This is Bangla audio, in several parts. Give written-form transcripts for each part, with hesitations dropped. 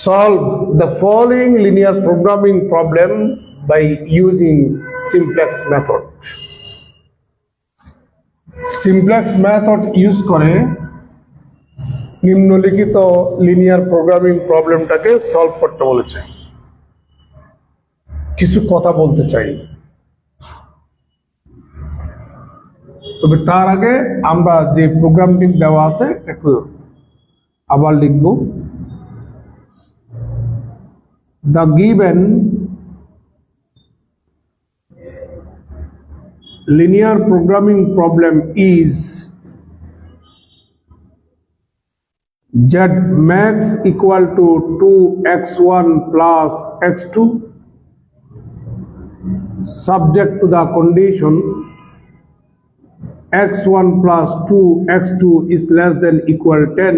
Solve the following linear programming problem by using simplex method. Simplex method use করে নিম্নলিখিত লিনিয়ার প্রোগ্রামিং প্রবলেমটাকে সলভ করতে বলেছে। কিছু কথা বলতে চাই, তবে তার আগে আমরা যে প্রোগ্রামটি দেওয়া আছে একটু আবার লিখব। The given linear programming problem is z max equal to 2x1 plus x2 subject to the condition x1 plus 2x2 is less than equal 10,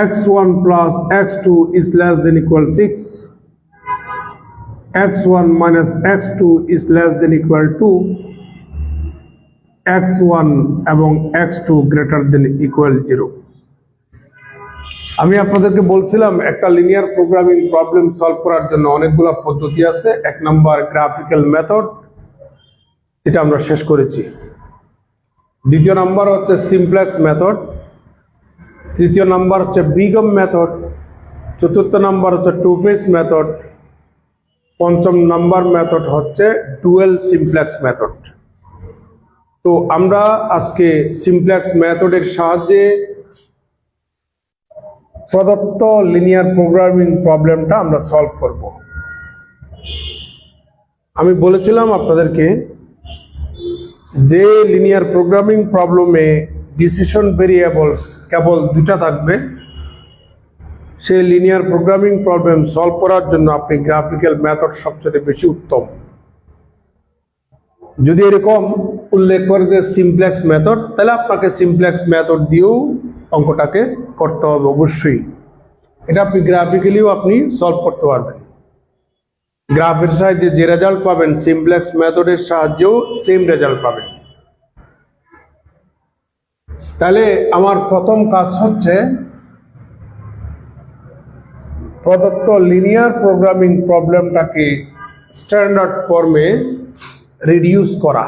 x1 plus x2 is less than equal 6, x1 minus x2 is less than equal to x1 এবং x2 greater than equal 0. আমি আপনাদেরকে বলছিলাম একটা লিনিয়ার প্রোগ্রামিং প্রবলেম সলভ করার জন্য অনেকগুলো পদ্ধতি আছে। এক নাম্বার গ্রাফিক্যাল মেথড, এটা আমরা শেষ করেছি। দ্বিতীয় নাম্বার হচ্ছে সিমপ্লেক্স মেথড, তৃতীয় নাম্বার হচ্ছে বিগম মেথড, চতুর্থ নাম্বার হচ্ছে টু ফেজ মেথড, পঞ্চম নাম্বার মেথড হচ্ছে ডুয়েল সিমপ্লেক্স মেথড। তো আমরা আজকে সিমপ্লেক্স মেথডের সাহায্যে প্রদত্ত লিনিয়ার প্রোগ্রামিং প্রবলেমটা আমরা সলভ করব। আমি বলেছিলাম আপনাদেরকে যে লিনিয়ার প্রোগ্রামিং প্রবলেমে ডিসিশন ভেরিয়েবলস কেবল দুটা থাকবে, সেই লিনিয়ার প্রোগ্রামিং প্রবলেম সলভ করার জন্য আপনি গ্রাফিক্যাল মেথড সবচেয়ে বেশি উত্তম। যদি এরকম উল্লেখ করে যে সিমপ্লেক্স মেথড, তাহলে আপনাকে সিমপ্লেক্স মেথড দিয়েও অঙ্কটাকে করতে হবে অবশ্যই। এটা আপনি গ্রাফিক্যালিও আপনি সলভ করতে পারবেন। গ্রাফের সাহায্যে যে রেজাল্ট পাবেন সিমপ্লেক্স মেথডের সাহায্যেও সেম রেজাল্ট পাবেন। তাহলে আমার প্রথম কাজ হচ্ছে প্রদত্ত লিনিয়ার প্রোগ্রামিং প্রবলেমটাকে স্ট্যান্ডার্ড ফর্মে রিডিউস করা।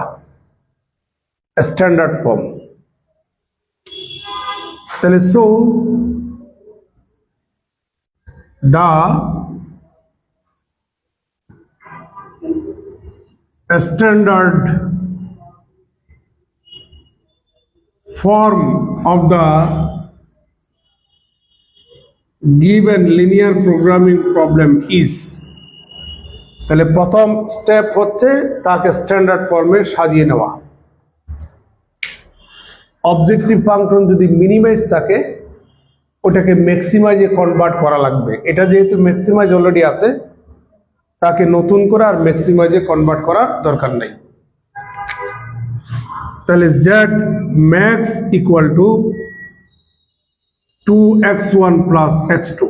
স্ট্যান্ডার্ড ফর্ম, তাহলে so the standard form of the given linear programming problem is, তাহলে প্রথম স্টেপ হচ্ছে তাকে স্ট্যান্ডার্ড ফর্মে সাজিয়ে নেওয়া। অবজেক্টিভ ফাংশন যদি মিনিমাইজ থাকে ওটাকে ম্যাক্সিমাইজে কনভার্ট করা লাগবে। এটা যেহেতু ম্যাক্সিমাইজ অলরেডি আছে, তাকে নতুন করে আর ম্যাক্সিমাইজে কনভার্ট করার দরকার নেই। তাহলে z max equal to 2x1 plus x2।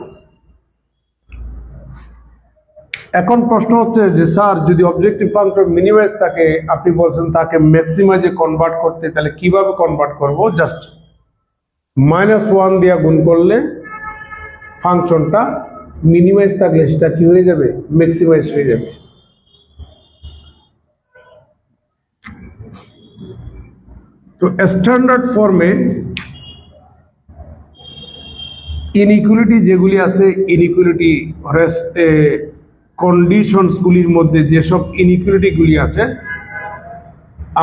এখন প্রশ্ন হচ্ছে যে স্যার যদি অবজেক্টিভ ফাংশন মিনিমাইজ থাকে, আপনি বলছেন তাকে ম্যাক্সিমাইজে কনভার্ট করতে, তাহলে কিভাবে কনভার্ট করব? জাস্ট -1 দিয়ে গুণ করলে ফাংশনটা মিনিমাইজ থাকলে সেটা কি হয়ে যাবে? ম্যাক্সিমাইজ হয়ে যাবে। তো স্ট্যান্ডার্ড ফর্মে ইনইকুয়ালিটি যেগুলি আছে, ইনইকুয়ালিটি কন্ডিশনসগুলির মধ্যে যেসব ইনইকুয়ালিটিগুলি আছে,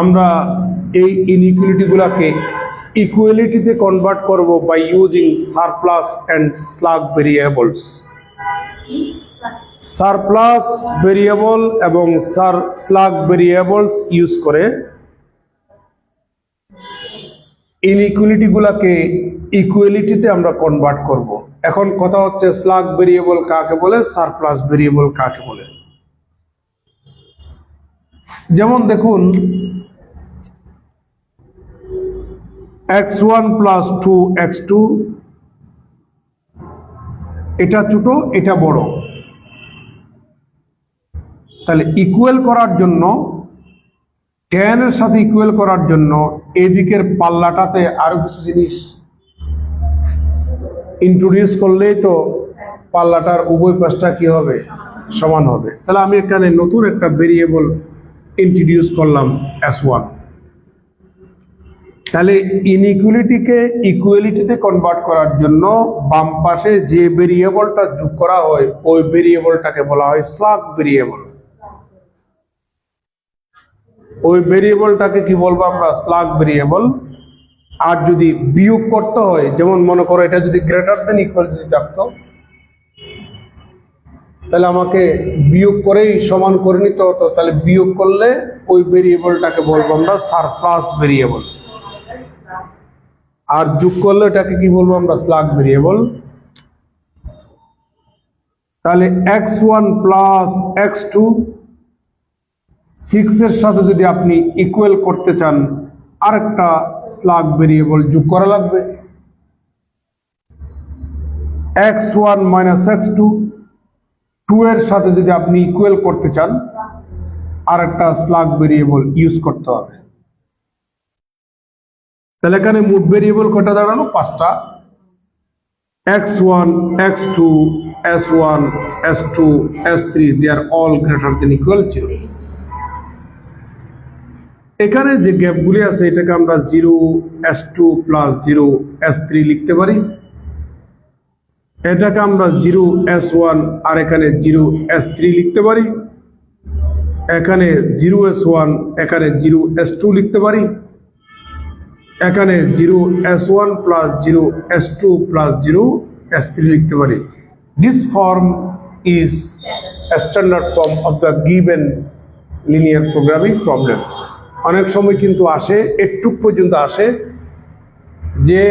আমরা এই ইনইকুয়ালিটিগুলোকে ইকুয়ালিটিতে কনভার্ট করব by using surplus and slack variables. Surplus variable এবং স্ল্যাগ ভেরিয়েবলস ইউজ করে ইনইকুয়ালিটিগুলোকে ইকুয়ালিটিতে আমরা কনভার্ট করব। এখন কথা হচ্ছে স্ল্যাগ ভেরিয়েবল কাকে বলে, সারপ্লাস ভেরিয়েবল কাকে বলে। যেমন দেখুন x1 plus 2x2, এটা ছোট এটা বড়, তাহলে ইকুয়াল করার জন্য tan এর সাথে ইকুয়াল করার জন্য এদিকের পাল্লাটাতে আরো কিছু জিনিস ইন্ট্রোডিউস করলেই তো পাল্লাটার উভয় পাশটা কি হবে, সমান হবে। তাহলে আমি এখানে নতুন একটা ভেরিয়েবল ইন্ট্রোডিউস করলাম s1। তাহলে ইনইকুয়ালিটিকে ইকুয়ালিটিতে কনভার্ট করার জন্য বাম পাশে যে ভেরিয়েবলটা যোগ করা হয় ওই ভেরিয়েবলটাকে বলা হয় স্ল্যাগ ভেরিয়েবল। ওই ভেরিয়েবলটাকে কি বলবো আমরা, স্ল্যাগ ভেরিয়েবল। আর যদি বিয়োগ করতে হয়, যেমন মনে করো এটা যদি গ্রেটার দেন ইকুয়াল যদি থাকতো, তাহলে আমাকে বিয়োগ করেই সমান করে নিতে হতো। তাহলে বিয়োগ করলে ওই ভেরিয়েবলটাকে বলবো আমরা সারপ্লাস ভেরিয়েবল, আর যোগ করলে এটাকে কি বলবো আমরা, স্ল্যাগ ভেরিয়েবল। তাহলে x1 প্লাস x2 6 এর সাথে যদি আপনি ইকুয়াল করতে চান আরেকটা স্ল্যাগ ভেরিয়েবল যোগ করা লাগবে। x1 মাইনাস x2 2 এর সাথে যদি আপনি ইকুয়াল করতে চান আরেকটা স্ল্যাগ ভেরিয়েবল ইউজ করতে হবে। তাহলে এখানে মোট ভেরিয়েবল কয়টা দাঁড়ালো, 5টা। x1 x2 s1 s2 s3 they are all greater than equal 0। এখানে যে গ্যাপগুলি আছে এটাকে আমরা 0 s2 প্লাস 0 s3 লিখতে পারি। এটাকে আমরা 0 s1 আর এখানে 0 s3 লিখতে পারি। এখানে 0 s1 এখানে 0 s2 লিখতে পারি। এখানে 0 s1 plus 0 s2 plus 0 s3 লিখতে পারি। This form is a standard form of the given linear programming problem। অনেক সময় কিন্তু আসে, একটুক পর্যন্ত আসে যে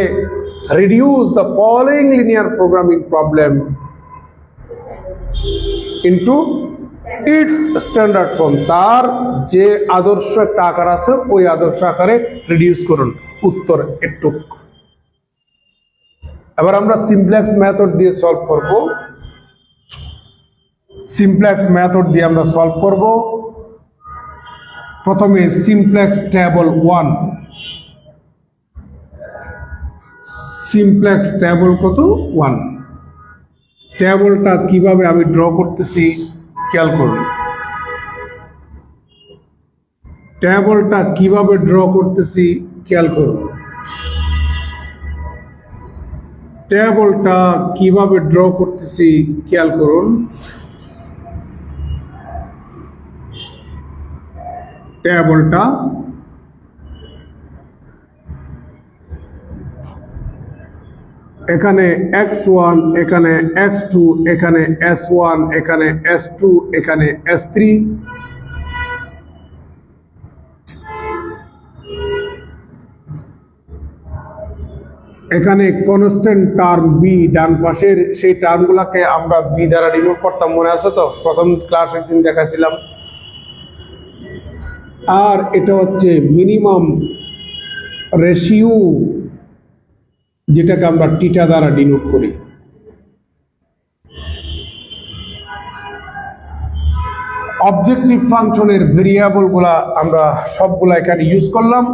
reduce the following linear programming problem into its standard form। তার যে আদর্শ একটা আকার আছে ওই আদর্শ আকারে রিডিউস করুন, উত্তর একটু। এবার আমরা সিমপ্লেক্স মেথড দিয়ে সলভ করব। সিমপ্লেক্স মেথড দিয়ে আমরা সলভ করব। প্রথমে সিমপ্লেক্স টেবল 1। সিমপ্লেক্স টেবল কত, 1। টেবলটা কিভাবে আমি ড্র করতেছি খেয়াল করুন। টেবলটা কিভাবে ড্র করতেছি খেয়াল করুন। টেবলটা কিভাবে ড্র করতেছি খেয়াল করুন। টেবলটা এখানে x1 এখানে x2 এখানে s1 এখানে s2 এখানে s3। এখানে কনস্ট্যান্ট টার্ম বি, ডান পাশের সেই টার্মগুলোকে আমরা বি দ্বারা ডিনোট করতাম, মনে আছে তো, প্রথম ক্লাসে একদিন দেখাছিলাম। আর এটা হচ্ছে মিনিমাম রেশিও, যেটাকে আমরা টিটা দ্বারা ডিনোট করি। অবজেক্টিভ ফাংশনের ভেরিয়েবল গুলা আমরা সবগুলা এখানে ইউজ করলাম।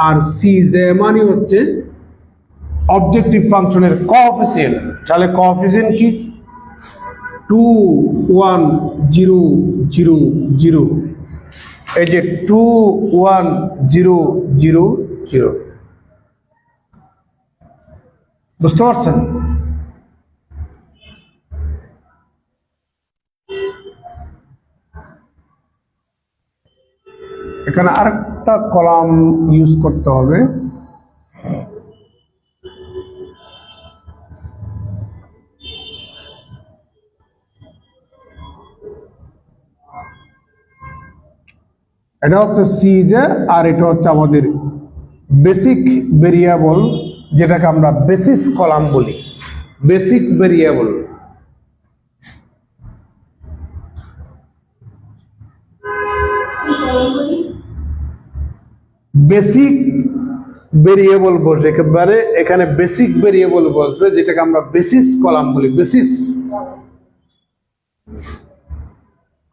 আর সি যে মানে হচ্ছে অবজেক্টিভ ফাংশনের কোএফিসিয়েন্ট। তাহলে কোএফিসিয়েন্ট কি, 2 1 0 0 0। এই যে 2 1 0 0 0, বুঝতে পারছেন? এখানে আরেকটা কলাম ইউজ করতে হবে। এটা হচ্ছে সিজে, আর এটা হচ্ছে আমাদের বেসিক ভেরিয়েবল, যেটাকে আমরা বেসিস কলাম বলি। বেসিক ভেরিয়েবল, বেসিক ভেরিয়েবল বসবে একেবারে এখানে, বেসিক ভেরিয়েবল বসবে যেটাকে আমরা বেসিস কলাম বলি, বেসিস।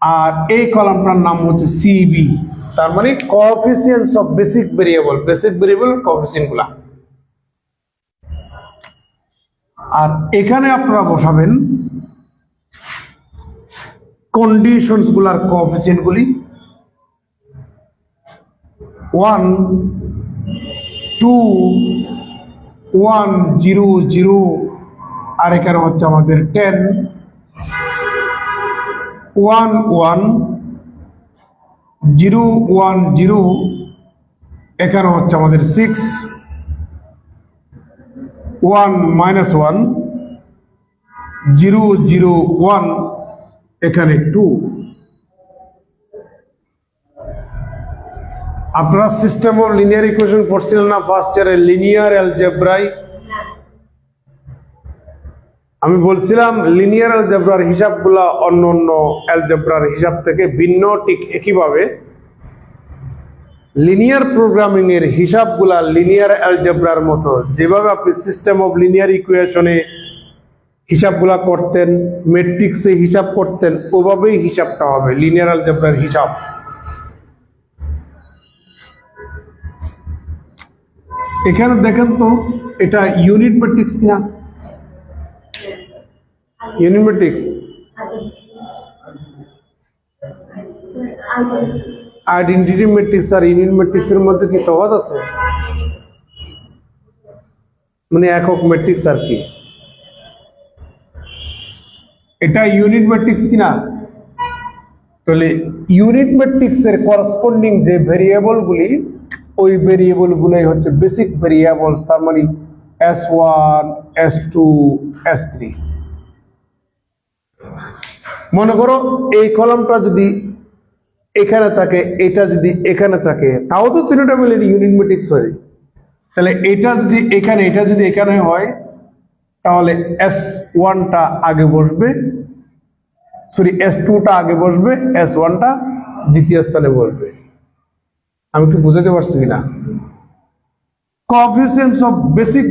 আর এই কলামটার নাম হচ্ছে সিবি। তার মানে কোএফিসিয়েন্টস অফ বেসিক ভেরিয়েবল কোএফিসিয়েন্ট গুলা। আর এখানে আপনারা বসাবেন কন্ডিশনস গুলার কোএফিসিয়েন্ট গুলি 1 2 1 0 0 আর এখানে হচ্ছে আমাদের 10 1 1 0 1 0 এখানে হচ্ছে আমাদের 6 1 -1 0 0 1 এখানে 2। আপনারা সিস্টেম অফ লিনিয়ার ইকুয়েশন পড়ছিলেন না ফার্স্ট ইয়ারে লিনিয়ার অ্যালজেব্রায়? আমি বলছিলাম লিনিয়ার অ্যালজেব্রার হিসাবগুলা অন্য অন্য অ্যালজেব্রার হিসাব থেকে ভিন্ন, ঠিক একইভাবে লিনিয়ার প্রোগ্রামিং এর হিসাবগুলা লিনিয়ার অ্যালজেব্রার মতো। যেভাবে আপনি সিস্টেম অফ লিনিয়ার ইকুয়েশনে হিসাবগুলা করতেন, ম্যাট্রিক্সে হিসাব করতেন, ওভাবেই হিসাবটা হবে লিনিয়ার অ্যালজেব্রার হিসাব। এখানে দেখেন তো এটা ইউনিট ম্যাট্রিক্স কিনা? ইউনিট ম্যাট্রিক্স আইডেন্টিটি ম্যাট্রিক্স আর ইউনিট ম্যাট্রিক্সের মধ্যে কি তফাৎ আছে? মানে একক ম্যাট্রিক্স আর কি। এটা ইউনিট ম্যাট্রিক্স কিনা? তাহলে ইউনিট ম্যাট্রিক্সের করসপন্ডিং যে ভেরিয়েবল গুলি, ওই ভেরিয়েবল গুলাই হচ্ছে বেসিক ভেরিয়েবলস। তার মানে S1 S2 S3। মনে করো এই কলামটা যদি এখানে থাকে, এটা যদি এখানে থাকে, তাও তো তিনটা মিলে ইউনিট ম্যাট্রিক্স হয়। তাহলে এটা যদি এখানে, এটা যদি এখানে হয়, তাহলে S1টা আগে বসবে, S2টা আগে বসবে, S1টা দ্বিতীয় স্থানে বসবে। আমি কি বুঝাতে পারছি কিনা? কোএফিসিয়েন্টস অফ বেসিক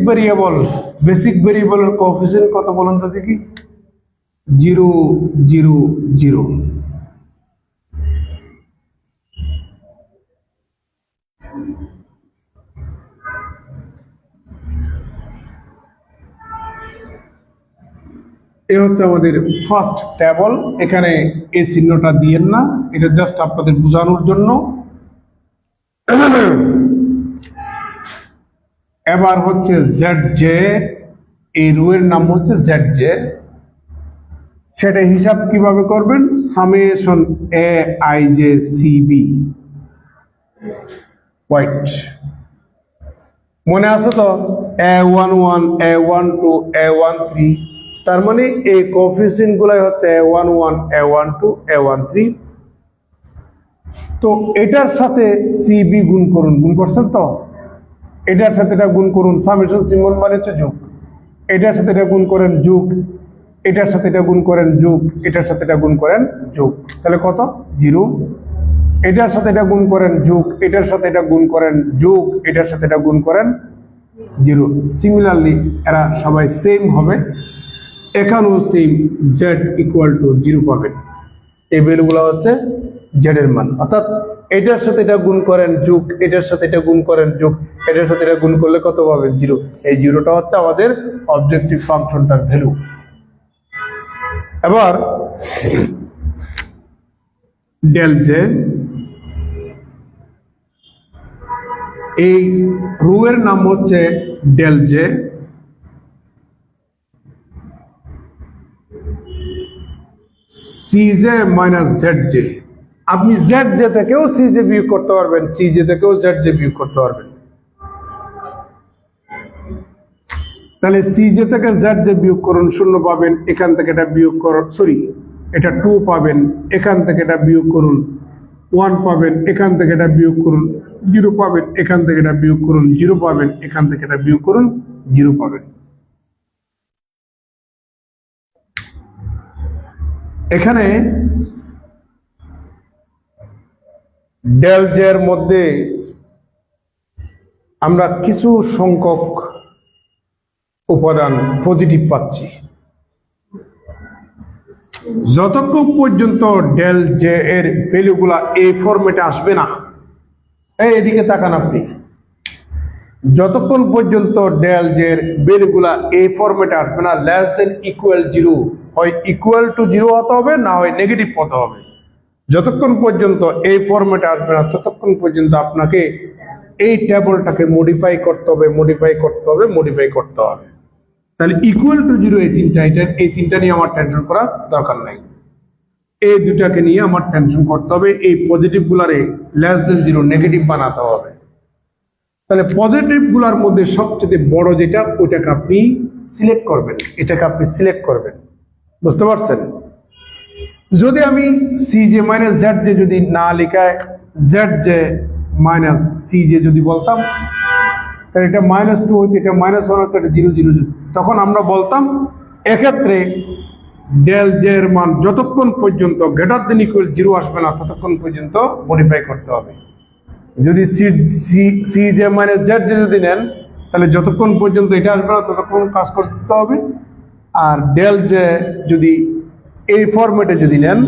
ভেরিয়েবলের কোএফিসিয়েন্ট কত বলুন তো দেখি? 0 0 0। এ হচ্ছে আমাদের ফার্স্ট টেবল। এখানে এই চিহ্নটা দিয়েন না, এটা জাস্ট আপনাদের বোঝানোর জন্য। এবার হচ্ছে ZJ, এই রোয়ের নাম হচ্ছে ZJ। সেটা হিসাব কিভাবে করবেন? সামেশন AIJ CB হোয়াইট মনে আছে তো? A11 A12 A13। তার মানে এই কোএফিসিয়েন্ট গুলাই হচ্ছে A11 A12 A13। তো এটার সাথে CB গুণ করুন, গুণ করছেন তো? এটার সাথে এটা গুণ করুন, সামেশন সিম্বল মানে হচ্ছে যোগ। এটার সাথে এটা গুণ করেন যোগ, এটার সাথে এটা গুণ করেন যোগ, এটার সাথে এটা গুণ করেন যোগ। তাহলে কত? 0। এটার সাথে এটা গুণ করেন যোগ, এটার সাথে এটা গুণ করেন যোগ, এটার সাথে এটা গুণ করেন 0। সিমিলারলি এরা সবাই সেম হবে। এখানেও সেম Z = 0 পাবেন। এই ভ্যালুগুলো হচ্ছে Z এর মান। অর্থাৎ এটার সাথে এটা গুণ করেন যোগ, এটার সাথে এটা গুণ করেন যোগ, এটার সাথে এটা গুণ করলে কত পাবেন? 0। এই 0টা হচ্ছে আমাদের অবজেক্টিভ ফাংশনটার ভ্যালু। এবার ডেল জে, এই রো এর নাম হচ্ছে ডেল জে। CJ - ZJ। আপনি ZJ থেকেও CJ বিয়োগ করতে পারবেন, CJ থেকেও ZJ বিয়োগ করতে পারবেন। তাহলে CJ থেকে ZJ বিয়োগ করুন, 0 পাবেন। এখান থেকে এটা বিয়োগ করুন, এটা 2 পাবেন। এখান থেকে এটা বিয়োগ করুন, 1 পাবেন। এখান থেকে এটা বিয়োগ করুন, 0 পাবেন। এখান থেকে এটা বিয়োগ করুন, 0 পাবেন। এখান থেকে এটা বিয়োগ করুন, 0 পাবেন। এখানে ডেল জে এর মধ্যে আমরা কিছু সংখ্যক উপাদান পজিটিভ পাচ্ছি। যতক্ষণ পর্যন্ত ডেল জে এর ভ্যালুগুলা এই ফরম্যাটে আসবে না, এদিকে তাকান আপনি, যতক্ষণ পর্যন্ত ডেল জের ভ্যালুগুলা এই ফরম্যাটে আসবে না, লেস দেন ইকুয়াল 0, হয় ইকুয়াল টু 0 হতে হবে, না হয় নেগেটিভ হতে হবে। যতক্ষণ পর্যন্ত এই ফরম্যাটে আসবে না ততক্ষণ পর্যন্ত আপনাকে এই টেবলটাকে মডিফাই করতে হবে, মডিফাই করতে হবে, মডিফাই করতে হবে। তাহলে ইকুয়াল টু 0 এই তিনটা নিয়ে আমার টেনশন করার দরকার নাই। এই দুটাকে নিয়ে আমার টেনশন করতে হবে, এই পজিটিভ গুলারে লেস দেন 0 নেগেটিভ বানাতে হবে। তাহলে পজিটিভ গুলার মধ্যে সবচেয়ে বড় যেটা, ওইটাকে আপনি সিলেক্ট করবেন, এটাকে আপনি সিলেক্ট করবেন। বুঝতে পারছেন? যদি আমি CJ মাইনাস ZJ যদি না লিখায় ZJ মাইনাস CJ যদি বলতাম, তাহলে এটা -2 হইতো, এটা -1 হতো, এটা 0 0 0, তখন আমরা বলতাম এক্ষেত্রে ডেল জে এর মান যতক্ষণ পর্যন্ত গ্রেটার দেন ইকুয়াল 0 আসবে না ততক্ষণ পর্যন্ত মডিফাই করতে হবে। যদি CJ মাইনাস ZJ যদি নেন, তাহলে যতক্ষণ পর্যন্ত এটা আসবে না ততক্ষণ কাজ করতে হবে। আর ডেল জে যদি এই ফরম্যাটে যদি নেন,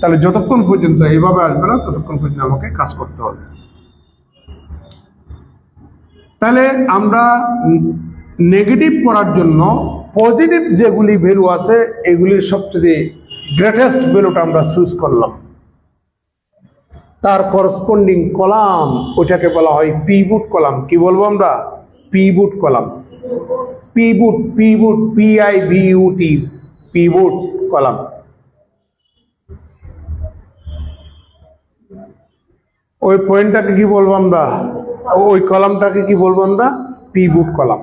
তাহলে যতক্ষণ পর্যন্ত এইভাবে আসবে না ততক্ষণ পর্যন্ত আমাকে কাজ করতে হবে। তাহলে আমরা নেগেটিভ করার জন্য পজিটিভ যেগুলি ভ্যালু আছে এগুলির সবচেয়ে গ্রেটেস্ট ভ্যালুটা আমরা চুজ করলাম। তার করসপন্ডিং কলাম ওইটাকে বলা হয় পিভট কলাম। কি বলবো আমরা? Pivot column. Pivot PIVUT pivot column. ওই পয়েন্টটাকে কি বলবো আমরা? ওই কলামটাকে কি বলবো আমরা? Pivot column.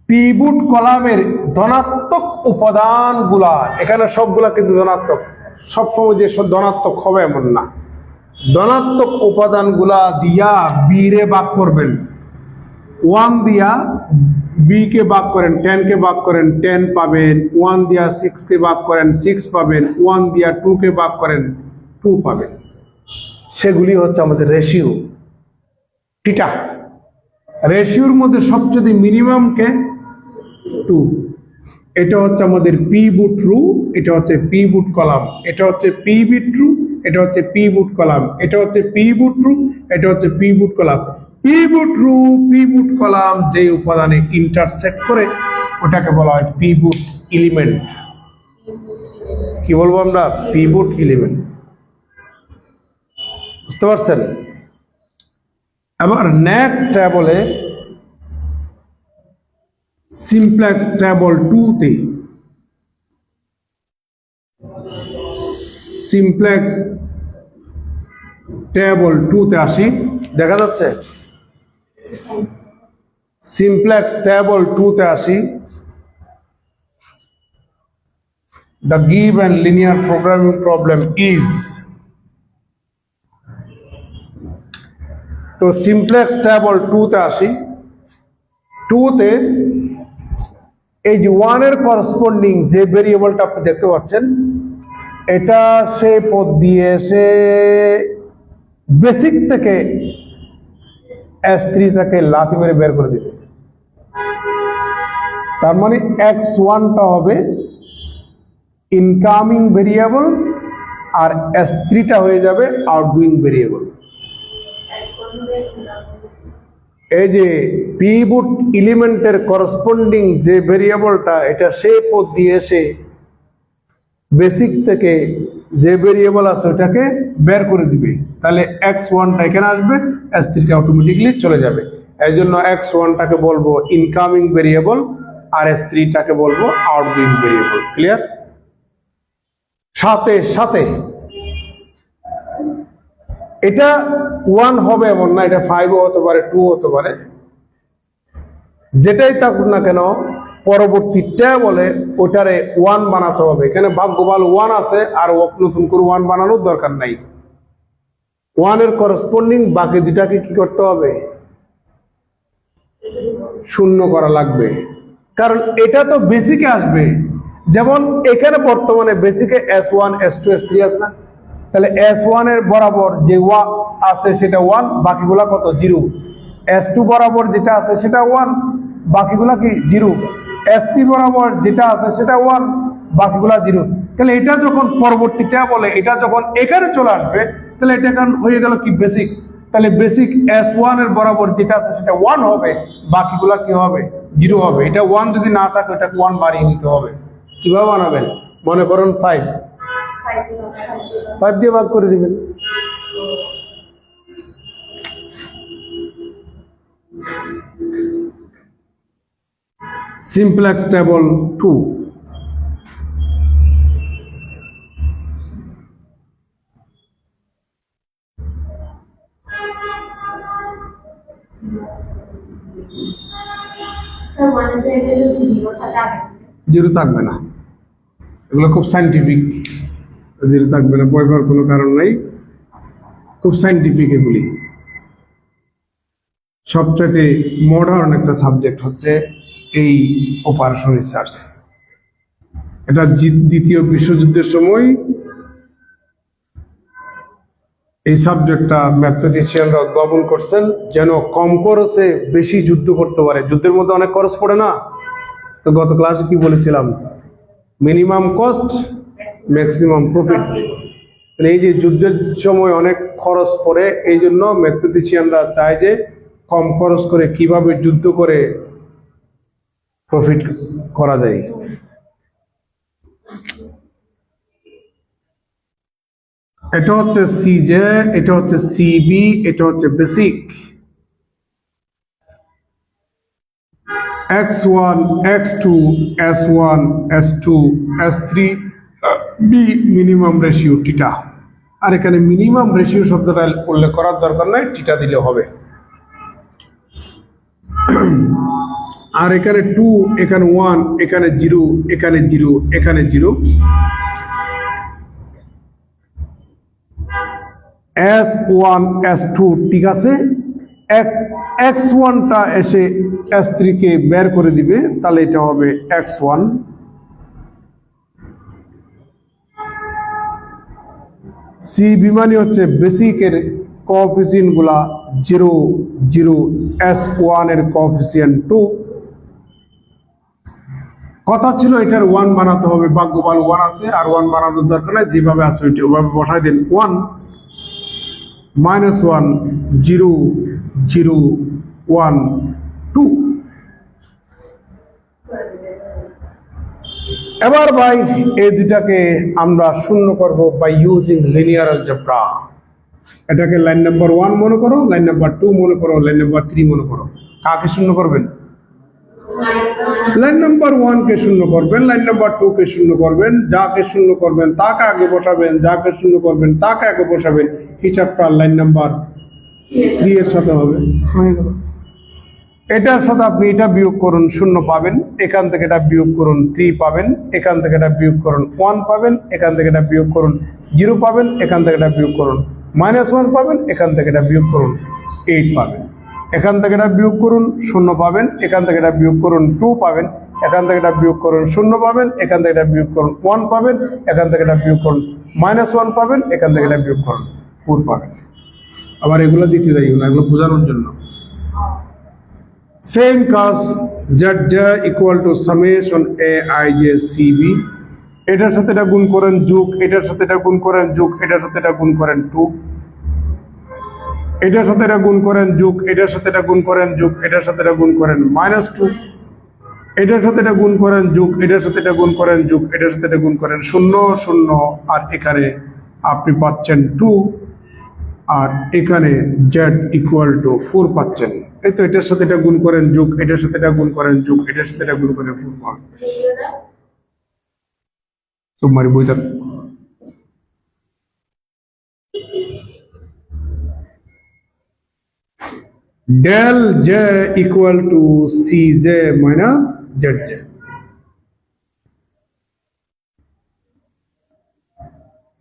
পিভট কলামের ধনাত্মক উপাদানগুলা, এখানে সবগুলা কিন্তু ধনাত্মক, সবসময় যে সব ধনাত্মক হবে এমন না। ধনাত্মক উপাদানগুলা দিয়া বি রে ভাগ করবেন, 1 দিয়া বি কে ভাগ করেন, 10 কে ভাগ করেন 10 পাবেন, 1 দিয়া 6 কে ভাগ করেন 6 পাবেন, 1 দিয়া 2 কে ভাগ করেন 2 পাবেন। সেগুলি হচ্ছে আমাদের রেশিও। থিটা রেশিওর মধ্যে সবচেয়ে মিনিমাম কে 2। এটা হচ্ছে আমাদের পিভট রো, এটা হচ্ছে পিভট কলাম, এটা হচ্ছে পিভট রো, এটা হচ্ছে পিভট কলাম, এটা হচ্ছে পিভট রো, এটা হচ্ছে pivot column. Pivot rho pivot column যে উপাদানে ইন্টারসেক্ট করে ওটাকে বলা হয় পিভট এলিমেন্ট। কি বলবো আমরা? Pivot element. বুঝতে পারছেন? আবার নেক্সট টেবলে সিমপ্লেক্স টেবল 2 তে, সিমপ্লেক্স টেবল 2 তে আসি। দেখা যাচ্ছে? সিমপ্লেক্স টেবল 2 তে আসি। The given linear programming problem is, তো সিমপ্লেক্স টেবল 2 তে আসি। 2 তে এই যে 1 এর করসপন্ডিং যে ভেরিয়েবলটা আপনি দেখতে পাচ্ছেন, এটা সে পদ দিয়ে এসে বেসিক থেকে S3 থেকে লাথি মেরে বের করে দিবে। তার মানে x1টা হবে ইনকামিং ভেরিয়েবল আর S3টা হয়ে যাবে আউটগোয়িং ভেরিয়েবল। এই যে পিভট এলিমেন্টের করসপন্ডিং যে ভেরিয়েবলটা, এটা সে পদ দিয়ে এসে বেসিক থেকে যে ভেরিয়েবল আছে ওটাকে বের করে দিবে। তাহলে x1টা এখানে আসবে, S3টা অটোমেটিকলি চলে যাবে। এই জন্য x1টাকে বলবো ইনকামিং ভেরিয়েবল আর S3টাকে বলবো আউটগোয়িং ভেরিয়েবল। ক্লিয়ার? সাথে সাথে এটা 1 হবে এমন না, এটা 5ও হতে পারে, 2 হতে পারে, যেটাই থাকুক না কেন পরবর্তী টেবলে ওটারে 1 বানাতে হবে। এখানে ভাগ্য ভালো 1 আছে, আর নতুন করে 1 বানানোর দরকার নাই। 1 এর করসপন্ডিং বাকি দুটাকে কি করতে হবে? শূন্য করা লাগবে, কারণ এটা তো বেসিকে আসবে। যেমন এখানে বর্তমানে বেসিকে S1 S2 S3 আছে না, তাহলে S1 এর বরাবর যে আছে সেটা 1, বাকিগুলা কত? 0। S2 বরাবর যেটা আছে সেটা 1, বাকিগুলা কি? 0। S3 বরাবর যেটা আছে সেটা 1, বাকিগুলা 0। তাহলে এটা যখন পরবর্তীটা বলে, এটা যখন এখানে চলে আসবে, তাহলে এটা এখন হয়ে গেল কি? বেসিক। তাহলে বেসিক S1 এর বরাবর যেটা আছে সেটা 1 হবে, বাকিগুলা কি হবে 0 হবে। এটা 1 যদি না থাকে ওটাকে 1 বাড়িয়ে নিতে হবে। কিভাবে বানাবেন? মনে করুন 5 দিয়ে ভাগ করে দিবেন। Simplex table 2। জিরো থাকবে না, এগুলো খুব সাইন্টিফিক। জিরো থাকবে না, ভয় পাওয়ার কোনো কারণ নাই, খুব সাইন্টিফিক এগুলি। সবচেয়ে মডার্ন একটা সাবজেক্ট হচ্ছে এই অপারেশন রিসার্চ। এটা দ্বিতীয় বিশ্বযুদ্ধের সময় এই সাবজেক্টটা ম্যাথমেটিশিয়ানরা উদ্ভাবন করছেন যেন কম খরচে বেশি যুদ্ধ করতে পারে। যুদ্ধের মধ্যে অনেক খরচ পড়ে না? তো গত ক্লাসে কি বলেছিলাম? Minimum cost maximum profit. এই যে যুদ্ধের সময় অনেক খরচ পড়ে, এই জন্য ম্যাথমেটিশিয়ানরা চায় যে কম খরচ করে কিভাবে যুদ্ধ করে প্রফিট করা যায়। এটা হচ্ছে সিজে, এটা হচ্ছে সিবি, এটা হচ্ছে basic. x1 x2 s1 s2 s3 B minimum ratio টিটা। আর এখানে মিনিমাম রেশিও শব্দটা উল্লেখ করার দরকার নাই, টিটা দিলে হবে। আর এখানে 2, এখানে 1, এখানে 0, এখানে 0, এখানে 0। S1 S2 ঠিক আছে, x1টা এসে S3 কে বের করে দিবে, তাহলে এটা হবে x1। সিবি মানে হচ্ছে বেসিকের কোএফিসিয়েন্ট গুলা 0 0, S1 এর কোএফিসিয়েন্ট 2। কথা ছিল এটার 1 বানাতে হবে, ভাগ্যবান 1 আছে, আর 1 বানানোর দরকার নাই, যেভাবে আছে ওইভাবে বসাই দেন। 1 -1 0 0 1 2। এবার ভাই এই দুটাকে আমরা শূন্য করব বাই ইউজিং লিনিয়ার অলজেব্রা। এটাকে লাইন নাম্বার 1 মনে করো, লাইন নাম্বার 2 মনে করো, লাইন নাম্বার 3 মনে করো। কাকে শূন্য করবেন? লাইন নাম্বার 1 কে শূন্য করবেন, লাইন নাম্বার 2 কে শূন্য করবেন। যাকে শূন্য করবেন তাকে আগে বসাবেন, যাকে শূন্য করবেন তাকে আগে বসাবেন। হিসাবটা লাইন নাম্বার 3 এর সাথে হবে। এটার সাথে আপনি এটা বিয়োগ করুন, 0 পাবেন। এখান থেকে এটা বিয়োগ করুন, 3 পাবেন। এখান থেকে এটা বিয়োগ করুন, 1 পাবেন। এখান থেকে এটা বিয়োগ করুন, 0 পাবেন। এখান থেকে এটা বিয়োগ করুন, -1 পাবেন। এখান থেকে এটা বিয়োগ করুন, 8 পাবেন। এখান থেকে এটা বিয়োগ করুন, 0 পাবেন। এখান থেকে এটা বিয়োগ করুন, 2 পাবেন। এখান থেকে এটা বিয়োগ করুন, 0 পাবেন। এখান থেকে এটা বিয়োগ করুন, 1 পাবেন। এখান থেকে এটা বিয়োগ করুন, -1 পাবেন। এখান থেকে এটা বিয়োগ করুন, 4 পাবেন। আবার এগুলো দিতে যাই না, এগুলো বোঝানোর জন্য। সেম কাজ z equal to summation aij cb। এটার সাথে এটা গুণ করেন যোগ, এটার সাথে এটা গুণ করেন যোগ, এটার সাথে এটা গুণ করেন 2। এটার সাথে এটা গুণ করেন যোগ, এটার সাথে এটা গুণ করেন যোগ, এটার সাথে এটা গুণ করেন -2। এটার সাথে এটা গুণ করেন যোগ, এটার সাথে এটা গুণ করেন যোগ, এটার সাথে এটা গুণ করেন 0 0। আর এখানে আপনি পাচ্ছেন 2, আর এখানে z ইকুয়াল টু 4 পাচ্ছেন। এই তো এটার সাথে এটা গুণ করেন যোগ, এটার সাথে এটা গুণ করেন যোগ, এটার সাথে এটা গুণ করেন 4 পাবেন। তোমার বইটা del j equal to cj minus zj।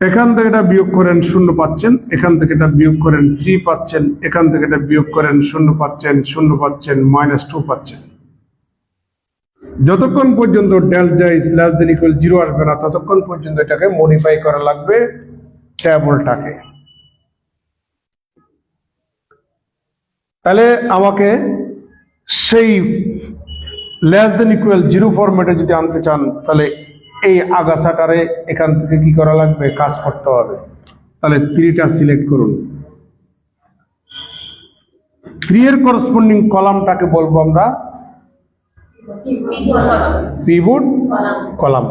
এখান থেকে এটা বিয়োগ করেন 0 পাচ্ছেন, এখান থেকে এটা বিয়োগ করেন 3 পাচ্ছেন, এখান থেকে এটা বিয়োগ করেন 0 পাচ্ছেন, 0 পাচ্ছেন, -2 পাচ্ছেন। যতক্ষণ পর্যন্ত del j is less than equal 0 আসবে না, ততক্ষণ পর্যন্ত এটাকে মডিফাই করা লাগবে টেবলটাকে। তাহলে আমাকে সেই লেস দেন ইকুয়াল 0 ফরম্যাটে যদি আনতে চান, তাহলে এই আগাছাটারে এখান থেকে কি করা লাগবে, কাজ করতে হবে। তাহলে 3টা সিলেক্ট করুন, 3 এর করসপন্ডিং কলামটাকে বলবো আমরা পিভট কলাম।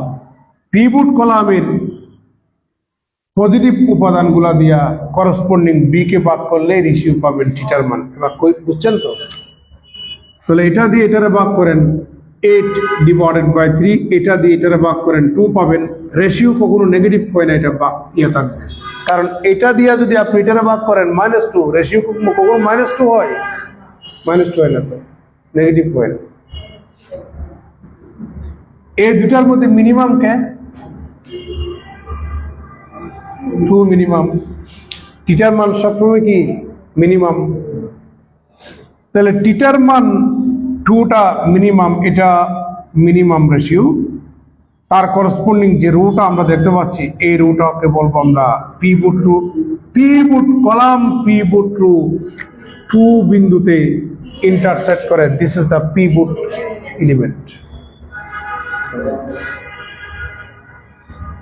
পিভট কলামের পজিটিভ উপাদানগুলা দিয়া করসপন্ডিং বি কে ভাগ করলে রেশিও পাবেন থিটার মান। এবার বুঝছেন তো? তাহলে এটা দিয়ে এটারে ভাগ করেন 8/3, এটা দিয়ে এটারে ভাগ করেন 2 পাবেন। রেশিও কখনো নেগেটিভ হয় না, এটা থাকবে, কারণ এটা দিয়ে যদি আপনি এটারে ভাগ করেন -2, রেশিও কখনো -2 হয়? -2 হয় না, তো নেগেটিভ হয় না। এই দুটার মধ্যে মিনিমাম কে? 2 মিনিমাম। থিটার মান সবসময় কি মিনিমাম। তাহলে থিটার মান 2টা মিনিমাম, এটা মিনিমাম রেশিও। তার করসপন্ডিং যে রুটা আমরা দেখতে পাচ্ছি, এই রুটাকে বলবো আমরা পিভট রু। পিভট কলাম, পিভট রু 2 বিন্দুতে ইন্টারসেক্ট করে, this is the pivot element.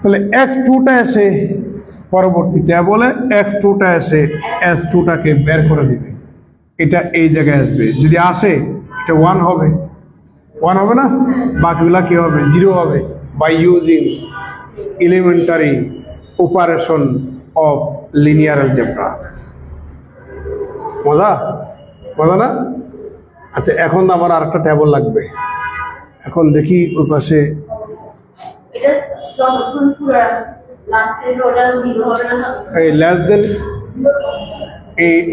তাহলে x2টা এসে পরবর্তী ট্যাবলে x2টা এসে s2টাকে বের করে দিবে, এটা এই জায়গায় আসবে। যদি আসে এটা 1 হবে, 1 হবে না, বাকিগুলা কি হবে? 0 হবে, by using elementary operation of linear algebra. মজা মজা না? আচ্ছা, এখন আমার আরেকটা ট্যাবল লাগবে। এখন দেখি ওই পাশে এই লেস দেন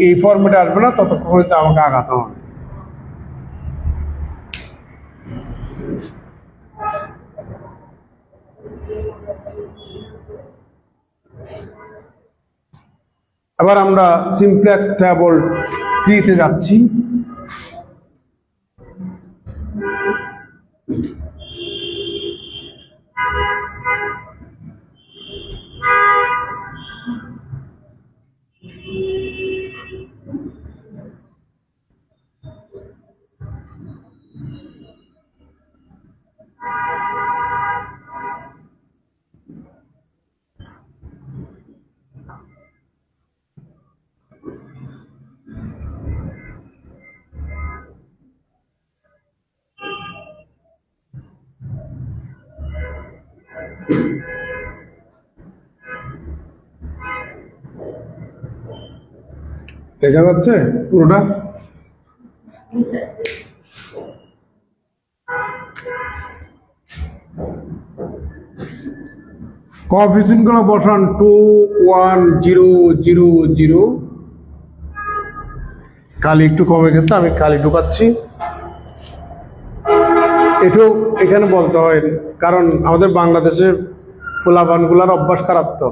এই ফর্মেটে আসবে না, ততক্ষণ আমাকে আগাতে হবে। এবার আমরা সিমপ্লেক্স ট্যাবল 3 যাচ্ছি। দেখা যাচ্ছে পুরোটা? কোএফিসিয়েন্ট গুলো বসান 2 1 0 0 0। কালি একটু কমে গেছে, আমি কালি ঢুকাচ্ছি। এটাও এখানে বলতে হয়, কারণ আমাদের বাংলাদেশের ফুলাবানগুলার অভ্যাস খারাপ, তো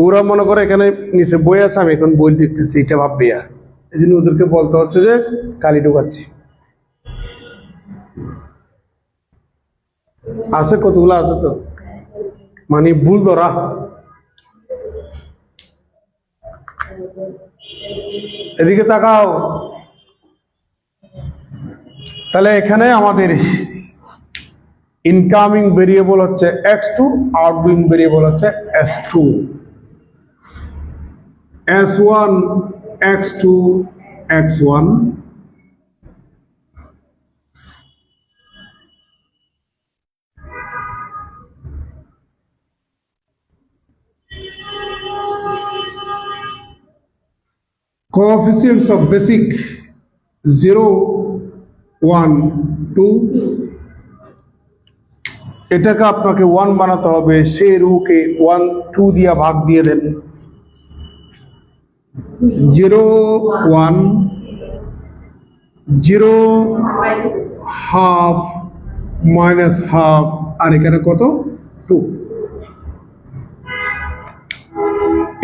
ওরা মনে করে এখানে নিচে বই আছে, আমি এখন বই দেখতেছি, এটা ভাববে। এই জন্য ওদেরকে বলতে হচ্ছে যে কালি ঢুকাচ্ছি। আছে কতগুলো আছে, তো মানে ভুল ধরা। এদিকে তাকাও। তাহলে এখানে আমাদের ইনকামিং ভেরিয়েবল হচ্ছে x2, আউটগোয়িং ভেরিয়েবল হচ্ছে s2। s1 x2 x1, coefficients of basic 0 1 2। এটাকে আপনাকে 1 বানাতে হবে, সেই রুকে 1 2 দিয়ে ভাগ দিয়ে দেন। 0 1 0 হাফ মাইনাস হাফ, আর এখানে কত? 2।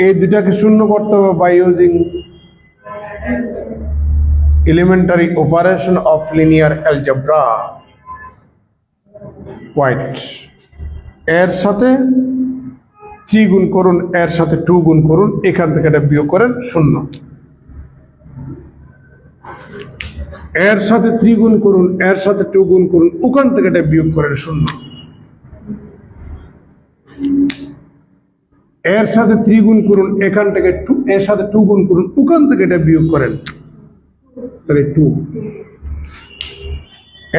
এই দুটাকে শূন্য করতে হবে by using elementary operation of linear algebra. White এর সাথে 3 গুণ করুন, এর সাথে 2 গুণ করুন, এখান থেকে এটা বিয়োগ করেন 0। এর সাথে 3 গুণ করুন, এর সাথে 2 গুণ করুন, ওখান থেকে এটা বিয়োগ করেন 0। এর সাথে 3 গুণ করুন, এখান থেকে এর সাথে 2 গুণ করুন, ওখান থেকে এটা বিয়োগ করেন তাহলে 2,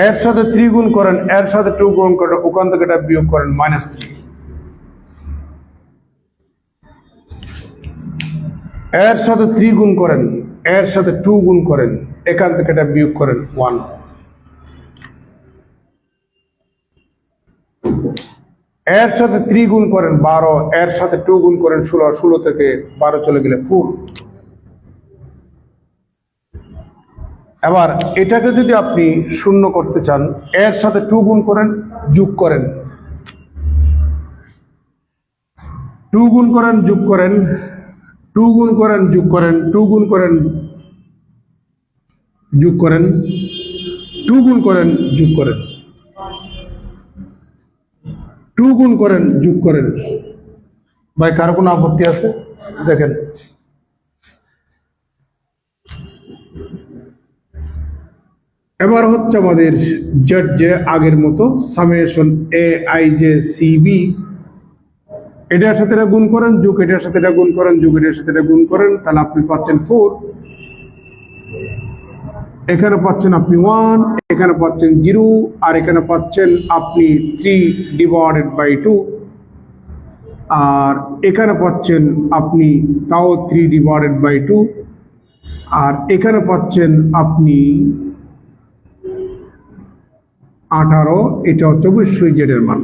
এর সাথে 3 গুণ করেন, এর সাথে 2 গুণ করেন, ওখান থেকে এটা বিয়োগ করেন -3, এর সাথে 3 গুণ করেন, এর সাথে 2 গুণ করেন, এখান থেকে এটা বিয়োগ করেন 1, এর সাথে 3 গুণ করেন 12, এর সাথে 2 গুণ করেন 16, 16 থেকে 12 চলে গেলে 4। এবার এটাকে যদি আপনি শূন্য করতে চান, এর সাথে 2 গুণ করেন, যোগ করেন, 2 গুণ করেন, যোগ করেন, 2 গুণ করেন, যোগ করেন, 2 গুণ করেন, যোগ করেন, 2 গুণ করেন, যোগ করেন, 2 গুণ করেন, যোগ করেন। ভাই কারো কোনো আপত্তি আছে? দেখেন এবার হচ্ছে আমাদের জেড যে আগের মতো summation A I J C B, এটার সাথে এটা গুণ করেন, যোগ এটার সাথে এটা গুণ করেন, যোগ এটার সাথে এটা গুণ করেন, তাহলে আপনি পাচ্ছেন 4, এখানে পাচ্ছেন আপনি 1, এখানে পাচ্ছেন 0, আর এখানে পাচ্ছেন আপনি 3/2, আর এখানে পাচ্ছেন আপনি তাও 3/2, আর এখানে পাচ্ছেন আপনি 18, এটা হচ্ছে অবশ্যই জেডের মান।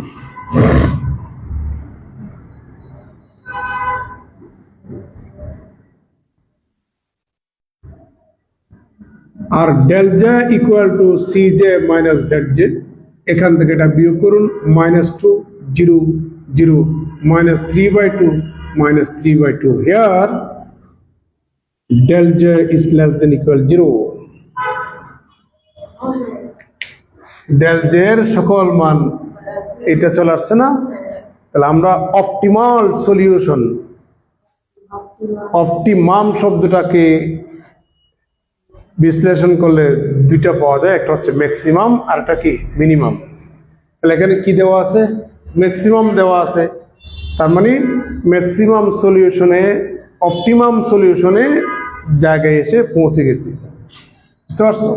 আর del j equal to c j minus z j, এখান থেকে এটা বিয়োগ করুন, -2, 0, 0, -3/2, -3/2, here del j is less than equal 0, del j এর সকল মান এটা চলে আসছে না? তাহলে আমরা অপটিমাল সলিউশন, অপটিমাম শব্দটাকে বিশ্লেষণ করলে দুইটা পাওয়া যায়, একটা হচ্ছে ম্যাক্সিমাম আর একটা কি মিনিমাম। তাহলে এখানে কি দেওয়া আছে? ম্যাক্সিমাম দেওয়া আছে, তার মানে ম্যাক্সিমাম সলিউশনে, অপটিমাম সলিউশনে জায়গায় এসে পৌঁছে গেছি, বুঝতে পারছো?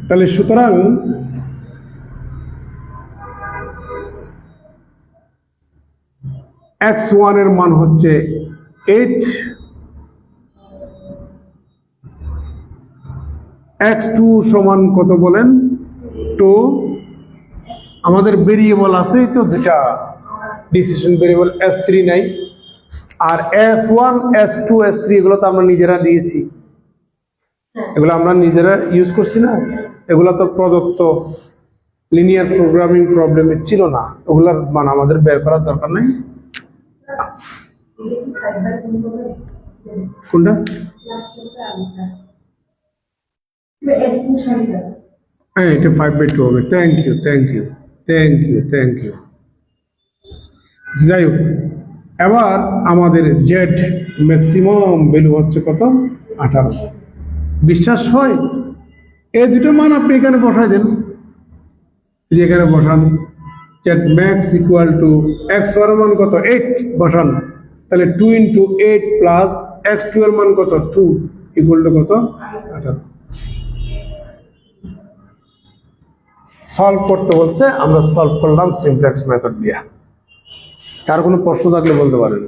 তাহলে সুতরাং x1 এর মান হচ্ছে 8, x2 সমান কত বলেন? 2, আমাদের ভেরিয়েবল আছে তো দুটা ডিসিশন ভেরিয়েবল, s3 নাই, আর s1 s2 s3 এগুলো তো আমরা নিজেরা দিয়েছি, এগুলো আমরা নিজেরা ইউজ করছি না, এগুলো তো প্রদত্ত লিনিয়ার প্রোগ্রামিং প্রবলেমে ছিল না, ওগুলোর মান আমাদের বের করার দরকার নাই। কোনটা? হ্যাঁ, এটা 5/2 হবে। Thank you, thank you, thank you, thank you. যাই হোক, এবার আমাদের জেড ম্যাক্সিমাম ভ্যালু হচ্ছে কত? 18। বিশ্বাস হয়? এই দুটো মান আপনি এখানে বসাই দেন, এখানে বসান, Z max equal to X ওয়ার মান কত? 8 বসান, তাহলে 2 × 8 প্লাস x2 এর মান কত? 2 ইকুয়াল টু কত? 18। সলভ করতে বলছে, আমরা সলভ করলাম সিমপ্লেক্স মেথড দিয়ে। কার কোনো প্রশ্ন থাকলে বলতে পারেন।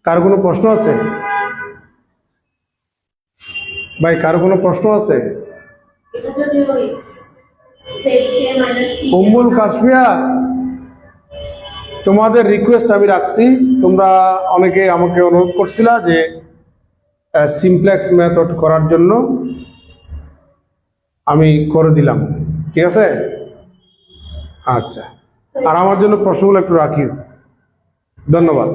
কার কোনো প্রশ্ন আছে ভাই? কার কোনো প্রশ্ন আছে? উম্মুল কাশফিয়া, তোমাদের রিকোয়েস্ট আমি রাখছি, তোমরা অনেকে আমাকে অনুরোধ করছিলা যে সিমপ্লেক্স মেথড করার জন্য, আমি করে দিলাম, ঠিক আছে? আচ্ছা, আর আমার জন্য প্রশ্নগুলো একটু রাখি। ধন্যবাদ।